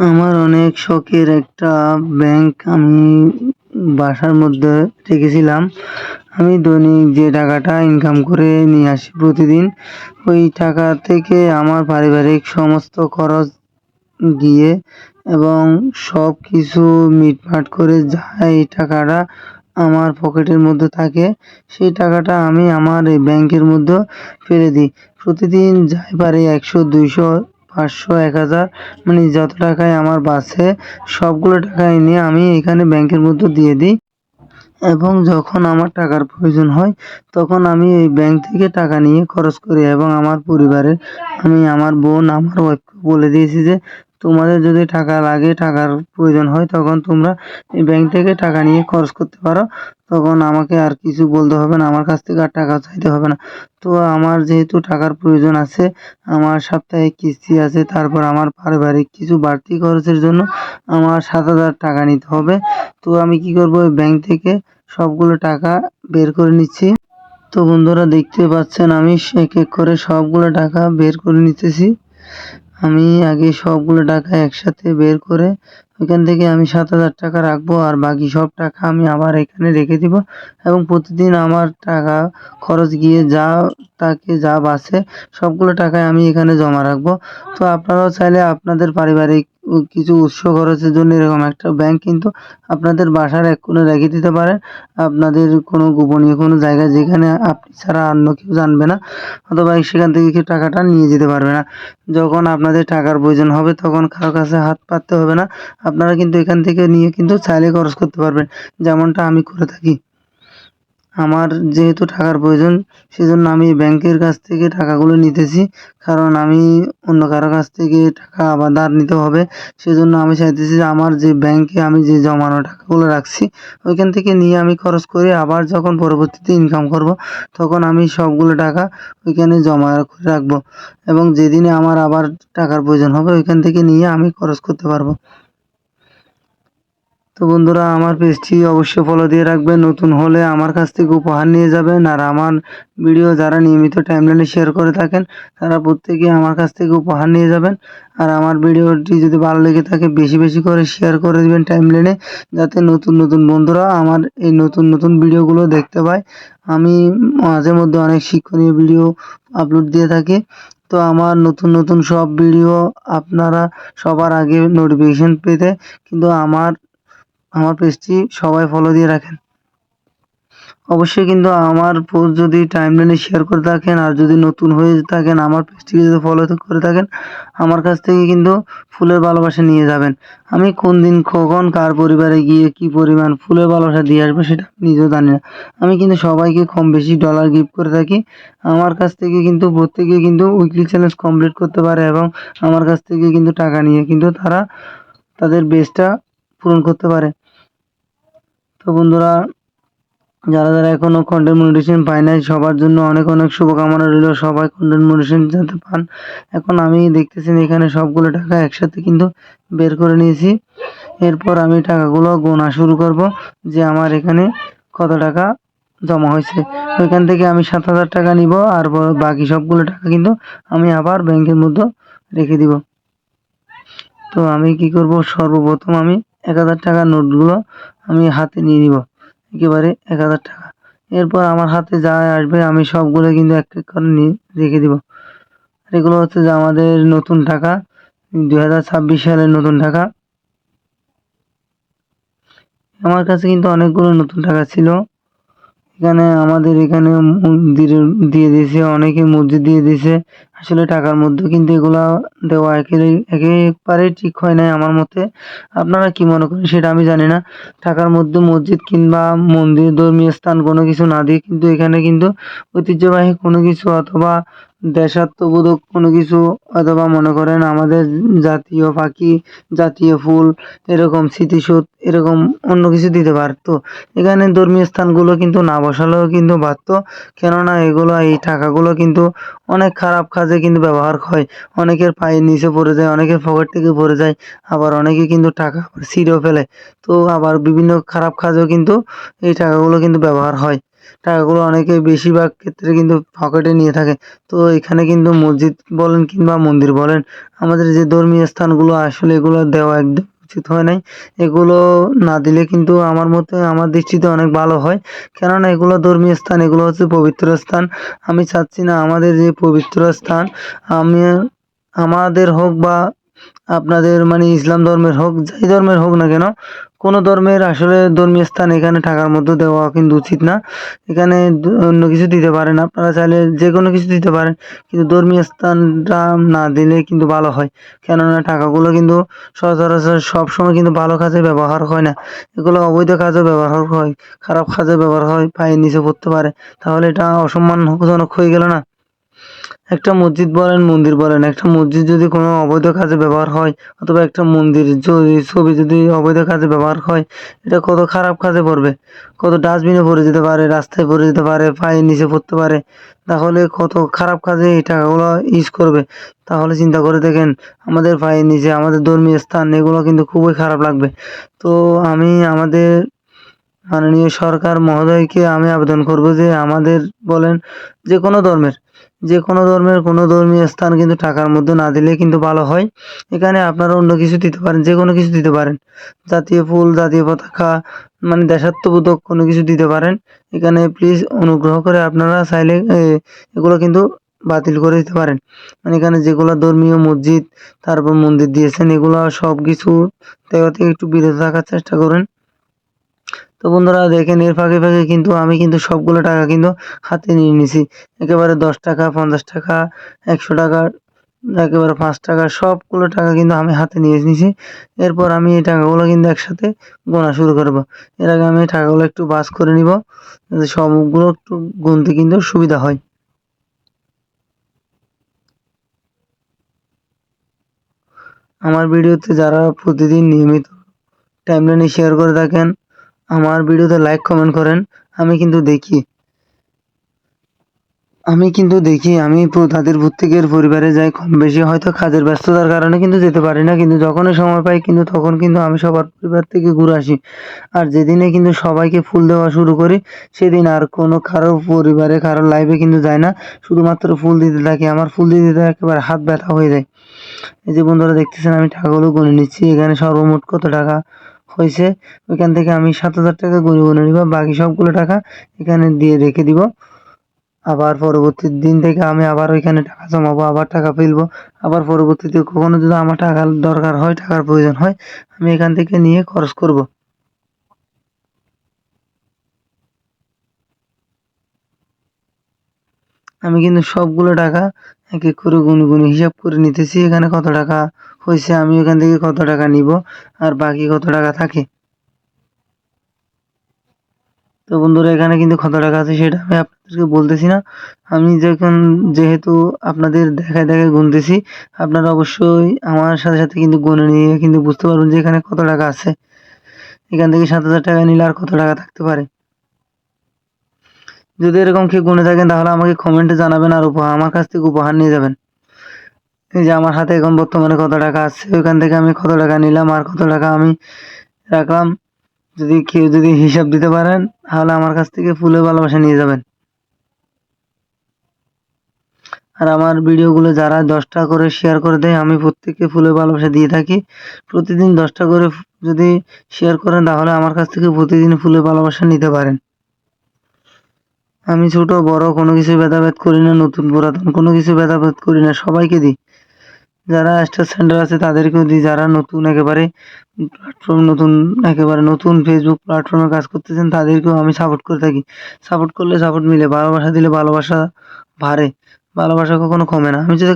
আমার অনেক শখের একটা ব্যাংক আমি বাসার মধ্যে রেখেছিলাম। আমি দৈনিক যে টাকাটা ইনকাম করে নিয়ে আসি প্রতিদিন, ওই টাকা থেকে আমার পারিবারিক সমস্ত খরচ গিয়ে এবং সব কিছু মিটমাট করে যা এই টাকাটা আমার পকেটের মধ্যে থাকে, সেই টাকাটা আমি আমার এই ব্যাংকের মধ্যে ফেলে দিই। প্রতিদিন যাই পারি ১০০, ২০০, ৫০০, ১০০০ মানে যত টাকায় আমার বাঁচে সবগুলো টাকা এনে আমি এখানে ব্যাংকের মধ্যে দিয়ে দিই। এবং যখন আমার টাকার প্রয়োজন হয় তখন আমি এই ব্যাংক থেকে টাকা নিয়ে খরচ করি। এবং আমার পরিবারের আমি আমার বোন, আমার ওয়াইফকে বলে দিয়েছি যে তোমাদের যদি টাকা লাগে, টাকার প্রয়োজন হয় তখন তোমরা এই ব্যাংক থেকে টাকা নিয়ে খরচ করতে পারো। তখন আমাকে আর কিছু বলতে হবে না, আমার কাছ থেকে আর টাকা চাইতে হবে না। তো আমার যেহেতু টাকার প্রয়োজন আছে, আমার সাপ্তাহিক কিস্তি আছে, তারপর আমার পারিবারিক কিছু বাড়তি খরচের জন্য আমার ৭,০০০ টাকা নিতে হবে। তো আমি কি করব, ওই ব্যাংক থেকে সবগুলো টাকা বের করে নিচ্ছি। তো বন্ধুরা দেখতে পাচ্ছেন আমি এক এক করে সবগুলো টাকা বের করে নিতেছি। আমি আগে সবগুলো টাকা একসাথে বের করে ওইখান থেকে আমি ৭,০০০ টাকা রাখবো, আর বাকি সব টাকা আমি আবার এখানে রেখে দিব। এবং প্রতিদিন আমার টাকা খরচ গিয়ে যা বাঁচে সবগুলো টাকাই আমি এখানে জমা রাখবো। তো আপনারাও চাইলে আপনাদের পারিবারিক কিছু উৎস খরচের জন্য এরকম একটা ব্যাংক কিন্তু আপনাদের বাসার এক কোণে রেখে দিতে পারেন। আপনাদের কোনো গোপনীয় কোনো জায়গায়, যেখানে আপনি ছাড়া অন্য কেউ জানবে না, অথবা সেখান থেকে কেউ টাকাটা নিয়ে যেতে পারবে না। যখন আপনাদের টাকার প্রয়োজন হবে তখন কারো কাছে হাত পাততে হবে না। আপনারা কিন্তু এখান থেকে নিয়ে কিন্তু চাইলে খরচ করতে পারবেন, যেমনটা আমি করে থাকি। আমার যেহেতু টাকার প্রয়োজন, সেজন্য আমি ব্যাংকের কাছ থেকে টাকাগুলো নিতেছি। কারণ আমি অন্য কারো কাছ থেকে টাকা আবার ধার নিতে হবে। সেজন্য আমি চাইতেছি যে আমার যে ব্যাংকে আমি যে জমানো টাকাগুলো রাখছি, ওইখান থেকে নিয়ে আমি খরচ করে আবার যখন পরবর্তীতে ইনকাম করব, তখন আমি সবগুলো টাকা ওইখানে জমা করে রাখবো। এবং যেদিনে আমার আবার টাকার প্রয়োজন হবে, ওইখান থেকে নিয়ে আমি খরচ করতে পারবো। তো বন্ধুরা, আমার পেজটি অবশ্যই ফলো দিয়ে রাখবেন। নতুন হলে আমার কাছ থেকে উপহার নিয়ে যাবেন। আর আমার ভিডিও যারা নিয়মিত টাইমলাইনে শেয়ার করে থাকেন, তারা প্রত্যেকেই আমার কাছ থেকে উপহার নিয়ে যাবেন। আর আমার ভিডিওটি যদি ভালো লেগে থাকে, বেশি বেশি করে শেয়ার করে দিবেন টাইমলাইনে, যাতে নতুন নতুন বন্ধুরা আমার এই নতুন নতুন ভিডিওগুলো দেখতে পায়। আমি মাঝে মধ্যে অনেক শিক্ষণীয় ভিডিও আপলোড দিয়ে থাকি। তো আমার নতুন নতুন সব ভিডিও আপনারা সবার আগে নোটিফিকেশন পেতে কিন্তু আমার আমার পেজটি সবাই ফলো দিয়ে রাখেন। অবশ্যই কিন্তু আমার পোস্ট যদি টাইমলাইনে শেয়ার করে থাকেন, আর যদি নতুন হয়ে থাকেন, আমার পেজটিকে যদি ফলো করে থাকেন, আমার কাছ থেকে কিন্তু ফুলের ভালোবাসা নিয়ে যাবেন। আমি কোন দিন কখন কার পরিবারে গিয়ে কি পরিমাণ ফুলের ভালোবাসা দিয়ে আসবো সেটা আমি নিজেও জানি না। আমি কিন্তু সবাইকে কম বেশি ডলার গিফট করে থাকি। আমার কাছ থেকে কিন্তু প্রত্যেকে কিন্তু উইকলি চ্যালেঞ্জ কমপ্লিট করতে পারে, এবং আমার কাছ থেকে কিন্তু টাকা নিয়ে কিন্তু তারা তাদের বেজটা পূরণ করতে পারে। তো বন্ধুরা, যারা এখনো কন্টেন্ট মনিটাইজেশন পায় নাই, সবার জন্য অনেক অনেক শুভকামনা রইল। সবাই কন্টেন্ট মনিটাইজেশন যাতে পান। এখন আমি দেখতেছেন এখানে সবগুলো টাকা একসাথে কিন্তু বের করে নিয়েছি। এরপর আমি টাকাগুলো গোনা শুরু করব, যে আমার এখানে কত টাকা জমা হয়েছে। ওইখান থেকে আমি ৭,০০০ টাকা নিব, আর বাকি সবগুলো টাকা কিন্তু আমি আবার ব্যাংকের মধ্যে রেখে দিব। তো আমি কি করব, সর্বপ্রথম আমি ১,০০০ টাকার নোটগুলো আমি হাতে নিয়ে নিব, একেবারে ১,০০০ টাকা। এরপর আমার হাতে যা আসবে আমি সবগুলো কিন্তু এক এক করে নিয়ে রেখে দিব। এগুলো হচ্ছে যে আমাদের নতুন টাকা, ২০২৬ সালের নতুন টাকা। আমার কাছে কিন্তু অনেকগুলো নতুন টাকা ছিল। এখানে আমাদের এখানে মন্দির দিয়ে দিয়েছে, অনেকে মসজিদ দিয়ে দিয়েছে। আসলে টাকার মধ্যে কিন্তু এগুলা দেওয়া একেবারেই ঠিক হয় নাই আমার মতে। আপনারা কি মনে করেন সেটা আমি জানি না। টাকার মধ্যে মসজিদ কিংবা মন্দির, ধর্মীয় স্থান কোনো কিছু না দিয়ে কিন্তু এখানে কিন্তু ঐতিহ্যবাহী কোনো কিছু, অথবা দেশাত্মবোধক কোনো কিছু, অথবা মনে করেন আমাদের জাতীয় পাখি, জাতীয় ফুল, এরকম স্মৃতিসৌধ, এরকম অন্য কিছু দিতে পারতো। এখানে ধর্মীয় স্থানগুলো কিন্তু না বসালেও কিন্তু পারত। কেননা এগুলো, এই টাকাগুলো কিন্তু অনেক খারাপ কাজে কিন্তু ব্যবহার হয়। অনেকের পায়ের নিচে পড়ে যায়, অনেকের পকেট থেকে পড়ে যায়, আবার অনেকে কিন্তু টাকা ছিঁড়েও ফেলে। তো আবার বিভিন্ন খারাপ কাজেও কিন্তু এই টাকাগুলো কিন্তু ব্যবহার হয়। টাকাগুলো অনেকে বেশিরভাগ ক্ষেত্রে কিন্তু পকেটে নিয়ে থাকে। তো এখানে কিন্তু মসজিদ বলেন কিংবা মন্দির বলেন, আমাদের যে ধর্মীয় স্থানগুলো আসলে এগুলো দেওয়া একদম উচিত হয় নাই। এগুলো না দিলে কিন্তু আমার মতে, আমার দৃষ্টিতে অনেক ভালো হয়। কেননা এগুলো ধর্মীয় স্থান, এগুলো হচ্ছে পবিত্র স্থান। আমি চাচ্ছি না আমাদের যে পবিত্র স্থান, আমি আমাদের হোক বা আপনাদের মানে ইসলাম ধর্মের হোক, যেই ধর্মের হোক না কেন, কোনো ধর্মের আসলে ধর্মীয় স্থান এখানে টাকার মধ্যে দেওয়া কিন্তু উচিত না। এখানে অন্য কিছু দিতে পারেন, আপনারা চাইলে যে কোনো কিছু দিতে পারেন, কিন্তু ধর্মীয় স্থানটা না দিলে কিন্তু ভালো হয়। কেননা টাকাগুলো কিন্তু সচরাচর সবসময় কিন্তু ভালো কাজে ব্যবহার হয় না, এগুলো অবৈধ কাজে ব্যবহার হয়, খারাপ কাজে ব্যবহার হয়, পায়ের নিচে পড়তে পারে। তাহলে এটা অসম্মানজনক হয়ে গেল না? একটা মসজিদ বলেন, মন্দির বলেন, একটা মসজিদ যদি কোনো অবৈধ কাজে ব্যবহার হয়, অথবা একটা মন্দির ছবি যদি অবৈধ কাজে ব্যবহার হয়, এটা কত খারাপ কাজে পড়বে, কত ডাস্টবিনে পড়ে যেতে পারে, রাস্তায় পড়ে যেতে পারে, পায়ের নিচে পড়তে পারে। তাহলে কত খারাপ কাজে এই টাকাগুলো ইউজ করবে। তাহলে চিন্তা করে দেখেন, আমাদের পায়ের নিচে আমাদের ধর্মীয় স্থান, এগুলো কিন্তু খুবই খারাপ লাগবে। তো আমি আমাদের মাননীয় সরকার মহোদয়কে আমি আবেদন করব যে আমাদের বলেন যে কোনো ধর্মের, যে কোনো ধর্মের কোনো ধর্মীয় স্থান কিন্তু টাকার মধ্যে না দিলে কিন্তু ভালো হয়। এখানে আপনারা অন্য কিছু দিতে পারেন, যে কোনো কিছু দিতে পারেন, জাতীয় ফুল, জাতীয় পতাকা, মানে দেশাত্মবোধক কোনো কিছু দিতে পারেন। এখানে প্লিজ অনুগ্রহ করে আপনারা চাইলে এগুলো কিন্তু বাতিল করে দিতে পারেন। মানে এখানে যেগুলো ধর্মীয় মসজিদ, তারপর মন্দির দিয়েছেন, এগুলো সব কিছু দেওয়া থেকে একটু বিরত থাকার চেষ্টা করেন। তো বন্ধুরা দেখেন, এর ফাঁকে ফাঁকে কিন্তু আমি কিন্তু সবগুলো টাকা কিন্তু হাতে নিয়ে নিছি। একেবারে 10 টাকা, 50 টাকা, 100 টাকা, একেবারে 5 টাকা, সবগুলো টাকা কিন্তু আমি হাতে নিয়ে নিছি। এরপর আমি এই টাকাগুলো কিন্তু একসাথে গোনা শুরু করব। এর আগে আমি এই টাকাগুলো একটু ভাঁজ করে নিব, যাতে সবগুলো একটু গুনতে কিন্তু সুবিধা হয়। আমার ভিডিওতে যারা প্রতিদিন নিয়মিত টাইমলাইনে শেয়ার করে থাকেন, আমার ভিডিওতে লাইক কমেন্ট করেন, আমি কিন্তু দেখি, আমি তাদের প্রত্যেকের পরিবারে যাই কম বেশি, হয়তো কাজের ব্যস্ততার কারণে কিন্তু যেতে পারি না, কিন্তু যখনই সময় পাই কিন্তু তখন কিন্তু আমি সবার পরিবার থেকে ঘুরে আসি। আর যেদিনে কিন্তু সবাইকে ফুল দেওয়া শুরু করি, সেদিন আর কোনো কারো পরিবারে কারো লাইভে কিন্তু যায় না, শুধুমাত্র ফুল দিতে থাকি। আমার ফুল দিতে দিতে একেবারে হাত ব্যথা হয়ে যায়। এই যে বন্ধুরা দেখতেছেন, আমি টাকাগুলো গুনে নিচ্ছি, এখানে সর্বমোট কত টাকা হয়েছে, ওইখান থেকে আমি 7,000 টাকা গুনে নিব, বাকি সবগুলো টাকা এখানে দিয়ে রেখে দিব। আবার পরবর্তী দিন থেকে আমি আবার ওইখানে টাকা জমাবো, আবার টাকা ফেলবো। আবার পরবর্তীতে কখনো যদি আমার টাকার দরকার হয়, টাকার প্রয়োজন হয়, আমি এখান থেকে নিয়ে খরচ করব। আমি কিন্তু সবগুলো টাকা এক এক করে গুনে গুনে হিসাব করে নিতেছি, এখানে কত টাকা হয়েছে, আমি এখান থেকে কত টাকা নিব, আর বাকি কত টাকা থাকে। তো বন্ধুরা এখানে কিন্তু কত টাকা আছে সেটা আমি আপনাদেরকে বলতেছি না, আমি যেহেতু আপনাদের দেখায় দেখায় গুনতেছি, আপনারা অবশ্যই আমার সাথে সাথে কিন্তু গুনে নিয়ে কিন্তু বুঝতে পারবেন যে এখানে কত টাকা আছে। এখান থেকে 7,000 টাকা নিলে আর কত টাকা থাকতে পারে। যদি এরকম কেউ গুনে থাকেন তাহলে আমাকে কমেন্টে জানাবেন, আর আমার কাছ থেকে উপহার নিয়ে যাবেন। এই যে আমার হাতে এখন বর্তমানে কত টাকা আছে, ওইখান থেকে আমি কত টাকা নিলাম আর কত টাকা আমি রাখলাম। যদি কেউ যদি হিসাব দিতে পারেন তাহলে আমার কাছ থেকে ফুলের ভালোবাসা নিয়ে যাবেন। আর আমার ভিডিওগুলো যারা 10টা করে শেয়ার করে দেয়, আমি প্রত্যেককে ফুলের ভালোবাসা দিয়ে থাকি। প্রতিদিন 10টা করে যদি শেয়ার করেন তাহলে আমার কাছ থেকে প্রতিদিন ফুলের ভালোবাসা নিতে পারেন। আমি ছোট বড় কোনো কিছু ভেদাভেদ করি না, নতুন পুরাতন কোনো কিছু ভেদাভেদ করি না, সবাইকে দিই। যারা স্টার সেন্টার আছে তাদেরকেও দিই, যারা নতুন একেবারে একেবারে নতুন ফেসবুক প্ল্যাটফর্মে কাজ করতেছেন তাদেরকেও আমি সাপোর্ট করে থাকি। সাপোর্ট করলে সাপোর্ট মিলে, ভালোবাসা দিলে ভালোবাসা বাড়ে, ভালোবাসা কখনো কমে না। আমি যদি